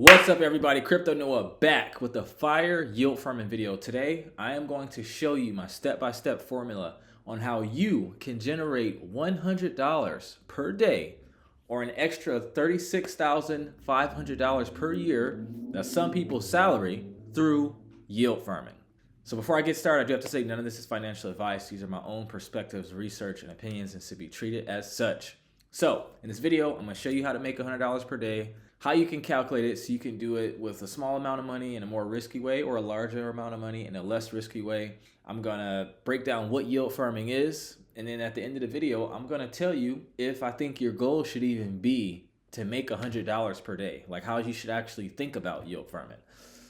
What's up everybody, Crypto Noah back with a fire yield farming video. Today I am going to show you my step-by-step formula on how you can generate $100 per day or an extra $36,500 per year, that's some people's salary, through yield farming. So before I get started, I do have to say none of this is financial advice. These are my own perspectives, research, and opinions and should be treated as such. So in this video, I'm going to show you how to make $100 per day, how you can calculate it so you can do it with a small amount of money in a more risky way or a larger amount of money in a less risky way. I'm going to break down what yield farming is. And then at the end of the video, I'm going to tell you if I think your goal should even be to make $100 per day, like how you should actually think about yield farming.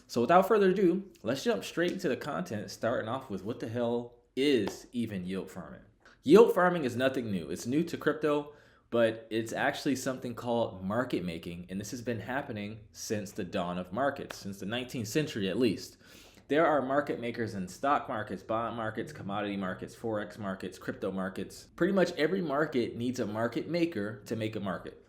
So without further ado, let's jump straight into the content, starting off with what the hell is even yield farming. Yield farming is nothing new. It's new to crypto, but it's actually something called market making. And this has been happening since the dawn of markets, since the 19th century at least. There are market makers in stock markets, bond markets, commodity markets, forex markets, crypto markets. Pretty much every market needs a market maker to make a market.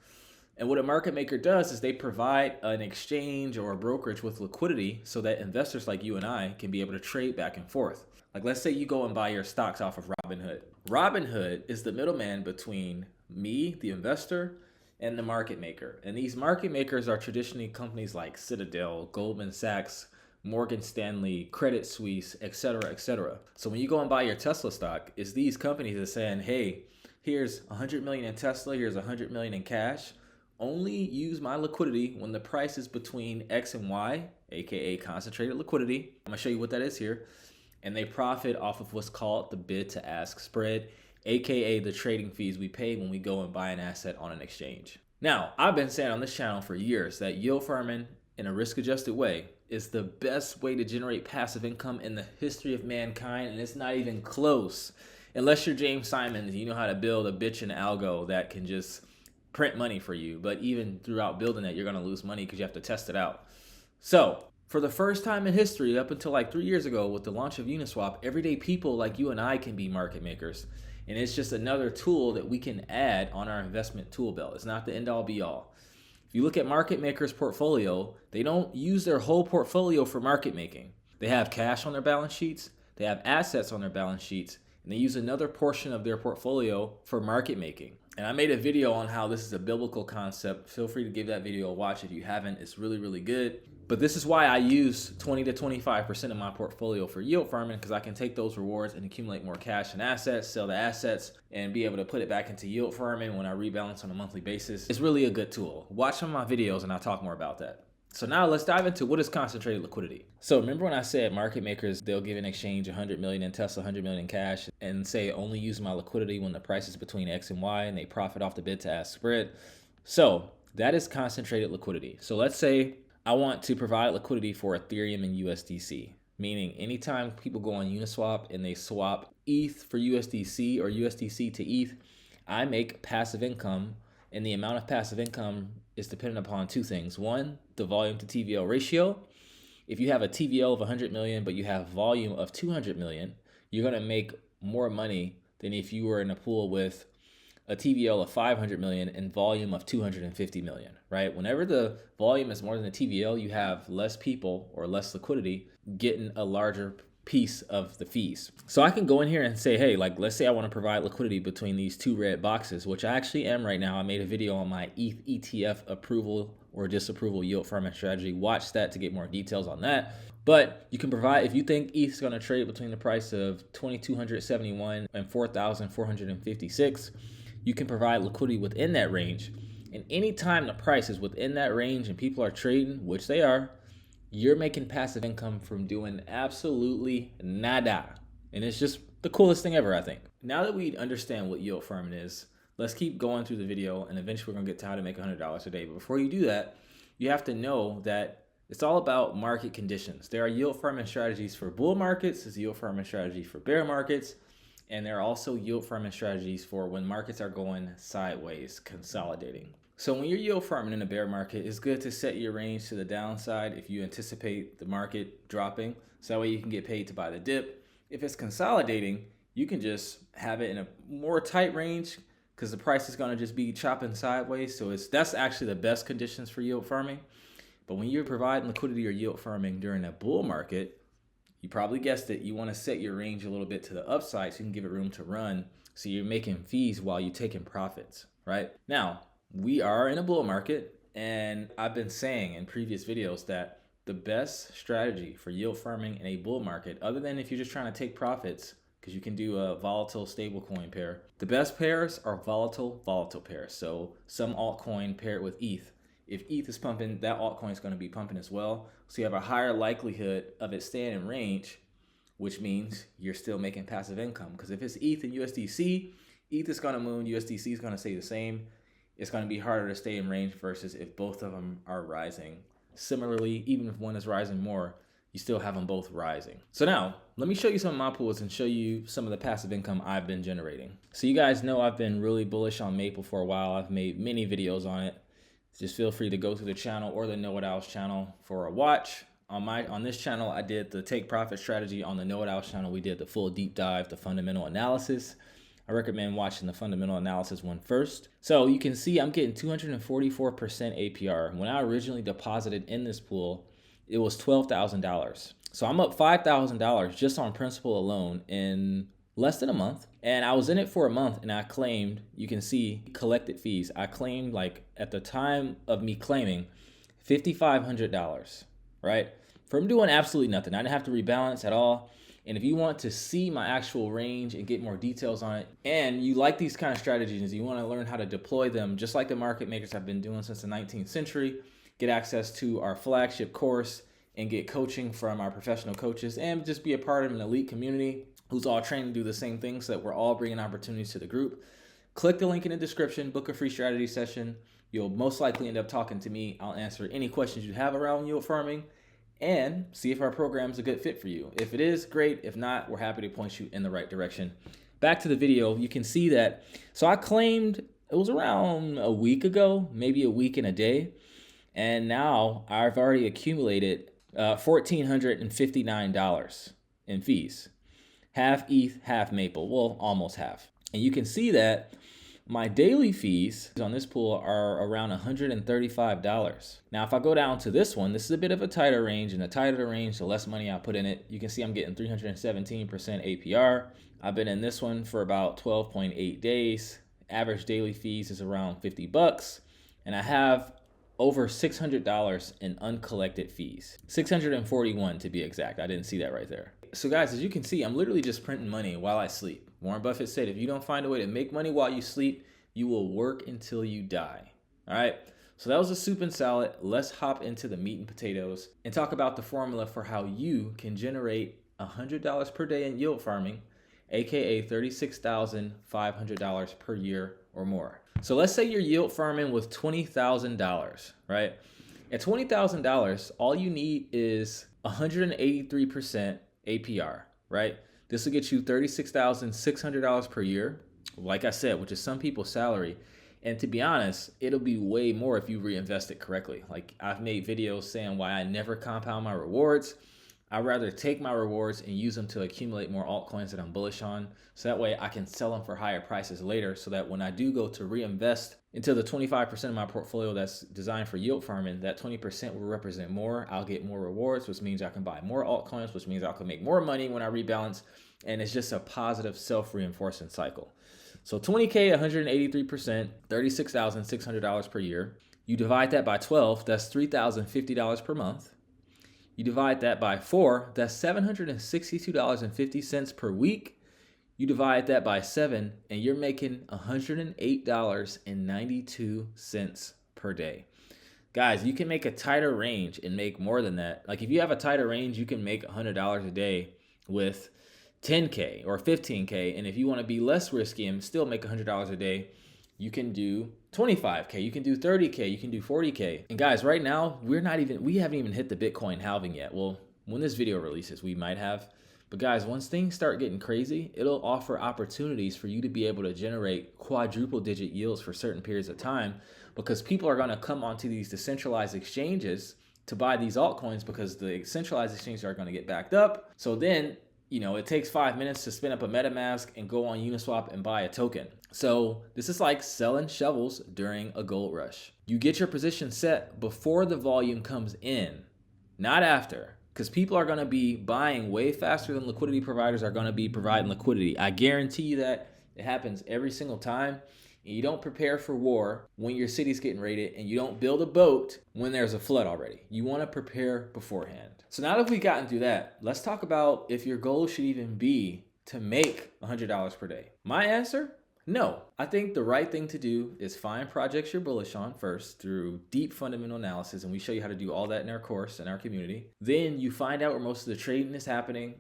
And what a market maker does is they provide an exchange or a brokerage with liquidity so that investors like you and I can be able to trade back and forth. Like let's say you go and buy your stocks off of Robinhood. Robinhood is the middleman between me, the investor, and the market maker. And these market makers are traditionally companies like Citadel, Goldman Sachs, Morgan Stanley, Credit Suisse, etc., etc. So when you go and buy your Tesla stock, it's these companies that are saying, hey, here's 100 million in Tesla, here's 100 million in cash. Only use my liquidity when the price is between X and Y, aka concentrated liquidity. I'm gonna show you what that is here. And they profit off of what's called the bid to ask spread, aka the trading fees we pay when we go and buy an asset on an exchange. Now, I've been saying on this channel for years that yield farming in a risk-adjusted way is the best way to generate passive income in the history of mankind, and it's not even close. Unless you're James Simons, you know how to build a bitchin' algo that can just print money for you. But even throughout building that, you're gonna lose money because you have to test it out. So for the first time in history, up until like 3 years ago with the launch of Uniswap, everyday people like you and I can be market makers. And it's just another tool that we can add on our investment tool belt. It's not the end all be all. If you look at market makers' portfolio, they don't use their whole portfolio for market making. They have cash on their balance sheets, they have assets on their balance sheets, and they use another portion of their portfolio for market making. And I made a video on how this is a biblical concept. Feel free to give that video a watch if you haven't. It's really, really good. But this is why I use 20 to 25% of my portfolio for yield farming, because I can take those rewards and accumulate more cash and assets, sell the assets, and be able to put it back into yield farming when I rebalance on a monthly basis. It's really a good tool. Watch some of my videos and I'll talk more about that. So now let's dive into what is concentrated liquidity. So remember when I said market makers, they'll give an exchange 100 million in Tesla, 100 million in cash, and say only use my liquidity when the price is between X and Y, and they profit off the bid to ask spread. So that is concentrated liquidity. So let's say I want to provide liquidity for Ethereum and USDC, meaning anytime people go on Uniswap and they swap ETH for USDC or USDC to ETH, I make passive income, and the amount of passive income is dependent upon two things. One, the volume to TVL ratio. If you have a TVL of 100 million, but you have volume of 200 million, you're going to make more money than if you were in a pool with a TVL of 500 million and volume of 250 million, right? Whenever the volume is more than the TVL, you have less people or less liquidity getting a larger piece of the fees. So I can go in here and say, hey, like let's say I want to provide liquidity between these two red boxes, which I actually am right now. I made a video on my ETH ETF approval or disapproval yield farming strategy. Watch that to get more details on that. But you can provide, if you think ETH is going to trade between the price of 2,271 and 4,456, you can provide liquidity within that range. And anytime the price is within that range and people are trading, which they are, you're making passive income from doing absolutely nada. And it's just the coolest thing ever, I think. Now that we understand what yield farming is, let's keep going through the video, and eventually we're gonna get to how to make $100 a day. But before you do that, you have to know that it's all about market conditions. There are yield farming strategies for bull markets, there's yield farming strategy for bear markets, and there are also yield farming strategies for when markets are going sideways, consolidating. So when you're yield farming in a bear market, it's good to set your range to the downside if you anticipate the market dropping. So that way you can get paid to buy the dip. If it's consolidating, you can just have it in a more tight range because the price is going to just be chopping sideways. So that's actually the best conditions for yield farming. But when you're providing liquidity or yield farming during a bull market, you probably guessed it, you want to set your range a little bit to the upside so you can give it room to run. So you're making fees while you're taking profits, right? Now, we are in a bull market, and I've been saying in previous videos that the best strategy for yield farming in a bull market, other than if you're just trying to take profits, because you can do a volatile stablecoin pair, the best pairs are volatile pairs. So some altcoin paired with ETH. If ETH is pumping, that altcoin is going to be pumping as well. So you have a higher likelihood of it staying in range, which means you're still making passive income. Because if it's ETH and USDC, ETH is going to moon, USDC is going to stay the same. It's going to be harder to stay in range versus if both of them are rising. Similarly, even if one is rising more, you still have them both rising. So now, let me show you some of my pools and show you some of the passive income I've been generating. So you guys know I've been really bullish on Maple for a while. I've made many videos on it. Just feel free to go to the channel or the Know It Owls channel for a watch. On this channel, I did the take profit strategy. On the Know It Owls channel, we did the full deep dive, the fundamental analysis. I recommend watching the fundamental analysis one first. So you can see I'm getting 244% APR. When I originally deposited in this pool, it was $12,000. So I'm up $5,000 just on principal alone in less than a month. And I was in it for a month, and I claimed, you can see collected fees. I claimed, like at the time of me claiming, $5,500, right? From doing absolutely nothing. I didn't have to rebalance at all. And if you want to see my actual range and get more details on it, and you like these kind of strategies, you want to learn how to deploy them, just like the market makers have been doing since the 19th century, get access to our flagship course and get coaching from our professional coaches, and just be a part of an elite community who's all trained to do the same thing so that we're all bringing opportunities to the group. Click the link in the description, book a free strategy session. You'll most likely end up talking to me. I'll answer any questions you have around yield farming and see if our program is a good fit for you. If it is, great. If not, we're happy to point you in the right direction. Back to the video, you can see that. So I claimed, it was around a week ago, maybe a week and a day. And now I've already accumulated $1,459 in fees. Half ETH, half Maple, well, almost half. And you can see that my daily fees on this pool are around $135. Now, if I go down to this one, this is a bit of a tighter range, and the tighter the range, the less money I put in it. You can see I'm getting 317% APR. I've been in this one for about 12.8 days. Average daily fees is around 50 bucks. And I have over $600 in uncollected fees. 641 to be exact. I didn't see that right there. So guys, as you can see, I'm literally just printing money while I sleep. Warren Buffett said, if you don't find a way to make money while you sleep, you will work until you die. All right. So that was a soup and salad. Let's hop into the meat and potatoes and talk about the formula for how you can generate $100 per day in yield farming, aka $36,500 per year or more. So let's say you're yield farming with $20,000, right? At $20,000, all you need is 183% APR, right? This will get you $36,600 per year, like I said, which is some people's salary. And to be honest, it'll be way more if you reinvest it correctly. Like I've made videos saying why I never compound my rewards. I'd rather take my rewards and use them to accumulate more altcoins that I'm bullish on. So that way I can sell them for higher prices later, so that when I do go to reinvest into the 25% of my portfolio that's designed for yield farming, that 20% will represent more. I'll get more rewards, which means I can buy more altcoins, which means I can make more money when I rebalance. And it's just a positive self-reinforcing cycle. So 20K, 183%, $36,600 per year. You divide that by 12, that's $3,050 per month. You divide that by 4, that's $762.50 per week. You divide that by 7, and you're making $108.92 per day. Guys, you can make a tighter range and make more than that. Like if you have a tighter range, you can make $100 a day with 10K or 15K. And if you want to be less risky and still make $100 a day, you can do 25K, you can do 30K, you can do 40K. And guys, right now, we haven't even hit the Bitcoin halving yet. Well, when this video releases, we might have. But guys, once things start getting crazy, it'll offer opportunities for you to be able to generate quadruple digit yields for certain periods of time, because people are going to come onto these decentralized exchanges to buy these altcoins because the centralized exchanges are going to get backed up. So then it takes 5 minutes to spin up a MetaMask and go on Uniswap and buy a token. So this is like selling shovels during a gold rush. You get your position set before the volume comes in, not after, because people are going to be buying way faster than liquidity providers are going to be providing liquidity. I guarantee you that it happens every single time. And you don't prepare for war when your city's getting raided, and you don't build a boat when there's a flood already. You want to prepare beforehand. So now that we've gotten through that, let's talk about if your goal should even be to make $100 per day. My answer? No. I think the right thing to do is find projects you're bullish on first through deep fundamental analysis, and we show you how to do all that in our course, in our community. Then you find out where most of the trading is happening.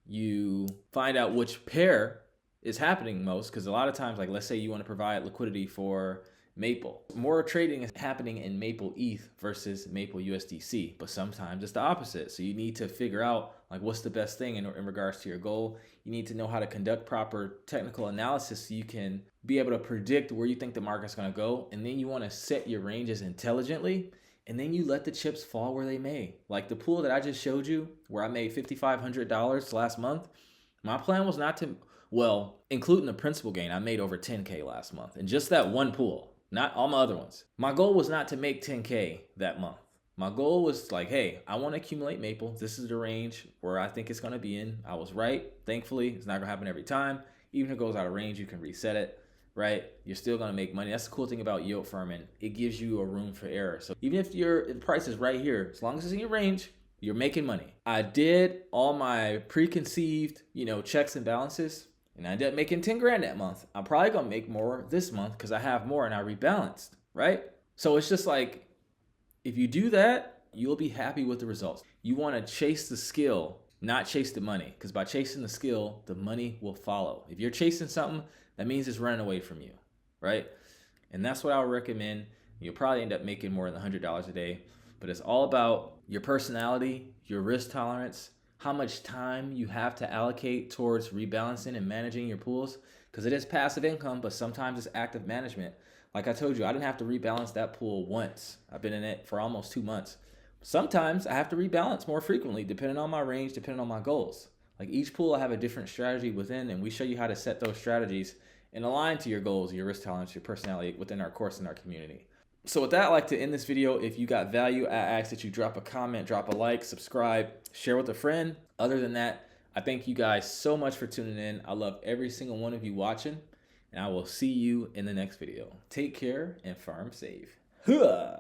You find out which pair is happening most, because a lot of times, like let's say you want to provide liquidity for Maple. More trading is happening in Maple ETH versus Maple USDC, but sometimes it's the opposite. So you need to figure out like what's the best thing in regards to your goal. You need to know how to conduct proper technical analysis so you can be able to predict where you think the market's going to go. And then you want to set your ranges intelligently, and then you let the chips fall where they may. Like the pool that I just showed you where I made $5,500 last month, my plan was not to, well, including the principal gain, I made over 10K last month in just that one pool, not all my other ones. My goal was not to make 10K that month. My goal was like, hey, I want to accumulate Maple. This is the range where I think it's going to be in. I was right. Thankfully, it's not going to happen every time. Even if it goes out of range, you can reset it, right? You're still going to make money. That's the cool thing about yield farming. It gives you a room for error. So even if the price is right here, as long as it's in your range, you're making money. I did all my preconceived, checks and balances, and I ended up making 10 grand that month. I'm probably going to make more this month because I have more and I rebalanced, right? So it's just like, if you do that, you'll be happy with the results. You want to chase the skill, not chase the money, because by chasing the skill, the money will follow. If you're chasing something, that means it's running away from you, right? And that's what I would recommend. You'll probably end up making more than $100 a day, but it's all about your personality, your risk tolerance, how much time you have to allocate towards rebalancing and managing your pools, because it is passive income, but sometimes it's active management. Like I told you, I didn't have to rebalance that pool once. I've been in it for almost 2 months. Sometimes I have to rebalance more frequently, depending on my range, depending on my goals. Like each pool, I have a different strategy within, and we show you how to set those strategies and align to your goals, your risk tolerance, your personality within our course and our community. So with that, I'd like to end this video. If you got value, I ask that you drop a comment, drop a like, subscribe, share with a friend. Other than that, I thank you guys so much for tuning in. I love every single one of you watching, and I will see you in the next video. Take care and farm safe. Huh.